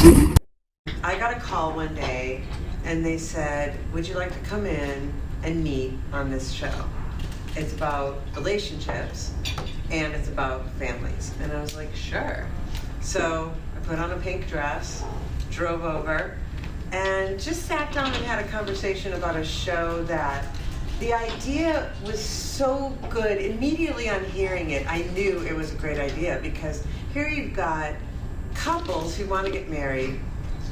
I got a call one day and they said, would you like to come in and meet on this show? It's about relationships and it's about families. And I was like, sure. So I put on a pink dress, drove over, and just sat down and had a conversation about a show that the idea was so good. Immediately on hearing it, I knew it was a great idea because here you've got couples who want to get married,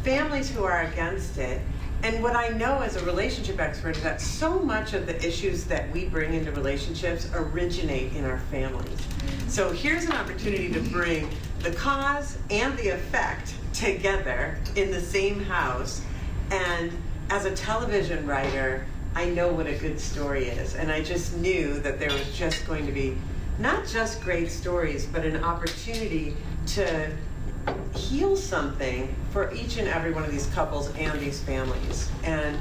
families who are against it, and what I know as a relationship expert is that so much of the issues that we bring into relationships originate in our families. So here's an opportunity to bring the cause and the effect together in the same house. And as a television writer, I know what a good story is. And I just knew that there was just going to be not just great stories, but an opportunity to heal something for each and every one of these couples and these families. And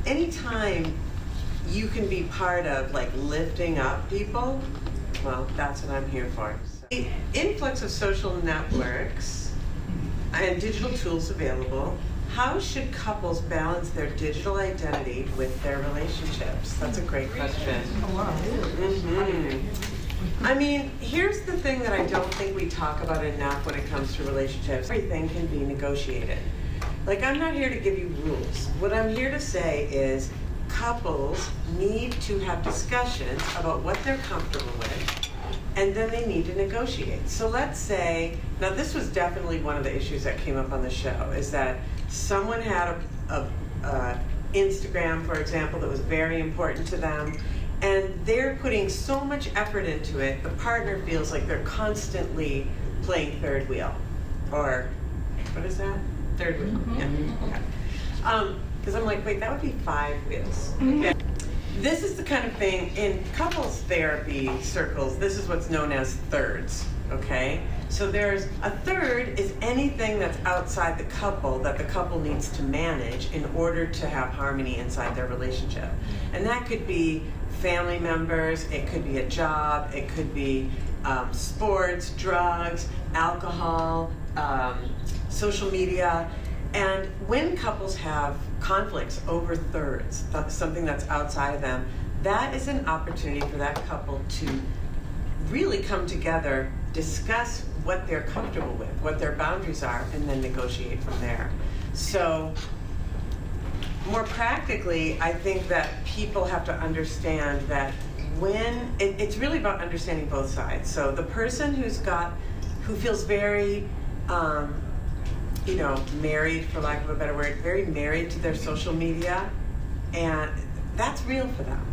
anytime you can be part of like lifting up people, well, that's what I'm here for. So, the influx of social networks and digital tools available, how should couples balance their digital identity with their relationships? That's a great question. I mean, here's the thing that I don't think we talk about enough when it comes to relationships. Everything can be negotiated. Like, I'm not here to give you rules. What I'm here to say is couples need to have discussions about what they're comfortable with, and then they need to negotiate. So let's say, now this was definitely one of the issues that came up on the show, is that someone had a Instagram, for example, that was very important to them, and they're putting so much effort into it, the partner feels like they're constantly playing third wheel. Or, what is that? Third wheel, yeah, okay. Because I'm like, wait, that would be 5 wheels. Okay. This is the kind of thing, in couples therapy circles, this is what's known as thirds, okay? So there's a third is anything that's outside the couple that the couple needs to manage in order to have harmony inside their relationship. And that could be family members, it could be a job, it could be sports, drugs, alcohol, social media. And when couples have conflicts over thirds, something that's outside of them, that is an opportunity for that couple to really come together, discuss what they're comfortable with, what their boundaries are, and then negotiate from there. So more practically, I think that people have to understand that when, it's really about understanding both sides. So the person who feels very, married, for lack of a better word, very married to their social media, and that's real for them,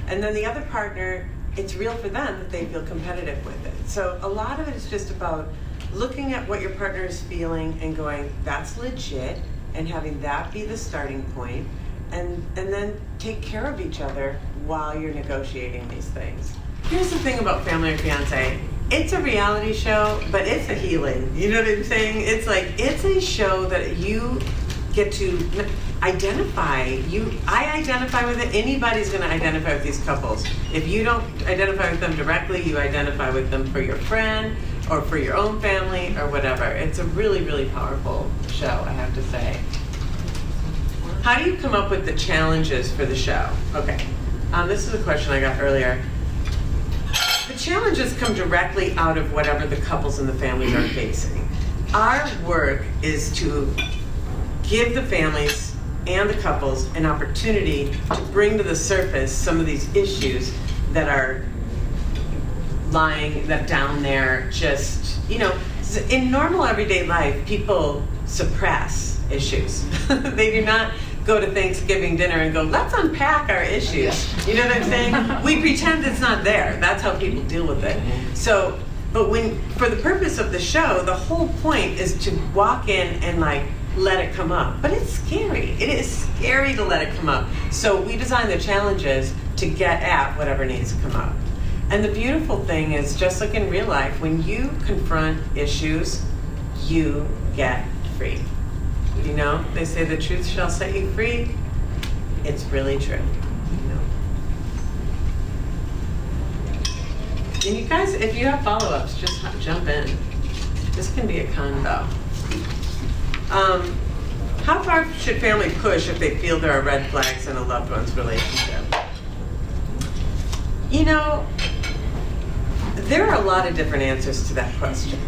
And then the other partner, it's real for them that they feel competitive with it. So a lot of it is just about looking at what your partner is feeling and going, that's legit, and having that be the starting point, and then take care of each other while you're negotiating these things. Here's the thing about Family or Fiancé. It's a reality show, but it's a healing. You know what I'm saying? It's like, it's a show that you get to identify. I identify with it. Anybody's going to identify with these couples. If you don't identify with them directly, you identify with them for your friend or for your own family or whatever. It's a really, really powerful show, I have to say. How do you come up with the challenges for the show? Okay, this is a question I got earlier. The challenges come directly out of whatever the couples and the families are facing. Our work is to give the families and the couples an opportunity to bring to the surface some of these issues that are lying down there. Just, in normal everyday life, people suppress issues. They do not go to Thanksgiving dinner and go, let's unpack our issues. You know what I'm saying? We pretend it's not there. That's how people deal with it. So, but for the purpose of the show, the whole point is to walk in and let it come up. But it's scary. It is scary to let it come up. So we design the challenges to get at whatever needs to come up. And the beautiful thing is, just like in real life, when you confront issues, you get free. They say the truth shall set you free. It's really true. And you guys, if you have follow-ups, just jump in. This can be a convo. How far should family push if they feel there are red flags in a loved one's relationship? You know, there are a lot of different answers to that question.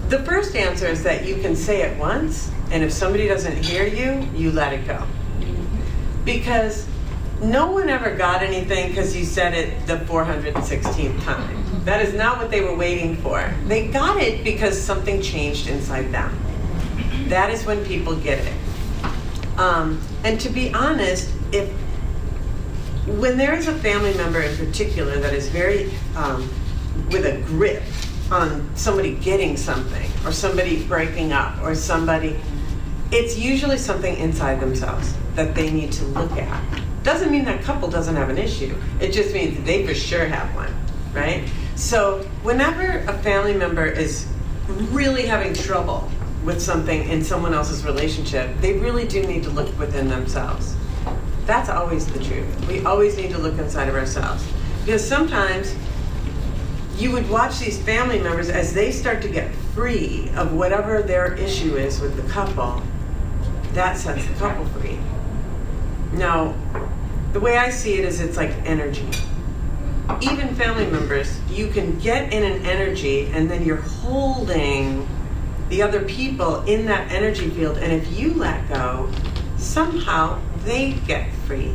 The first answer is that you can say it once, and if somebody doesn't hear you, you let it go. Because no one ever got anything because you said it the 416th time. That is not what they were waiting for. They got it because something changed inside them. That is when people get it. And to be honest, when there is a family member in particular that is very with a grip on somebody getting something or somebody breaking up or somebody, it's usually something inside themselves that they need to look at. Doesn't mean that couple doesn't have an issue. It just means they for sure have one, right? So whenever a family member is really having trouble with something in someone else's relationship, they really do need to look within themselves. That's always the truth. We always need to look inside of ourselves. Because sometimes you would watch these family members as they start to get free of whatever their issue is with the couple, that sets the couple free. Now, the way I see it is it's like energy. Even family members, you can get in an energy and then you're holding the other people in that energy field, and if you let go, somehow they get free.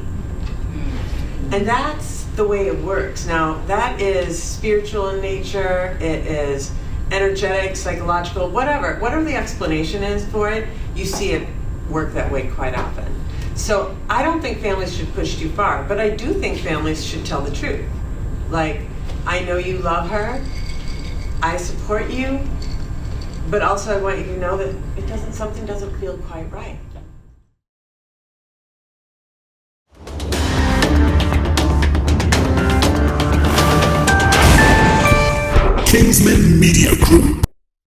And that's the way it works. Now, that is spiritual in nature, it is energetic, psychological, whatever the explanation is for it, you see it work that way quite often. So I don't think families should push too far, but I do think families should tell the truth. Like, I know you love her, I support you, but also I want you to know that something doesn't feel quite right. Kingsman Media Group.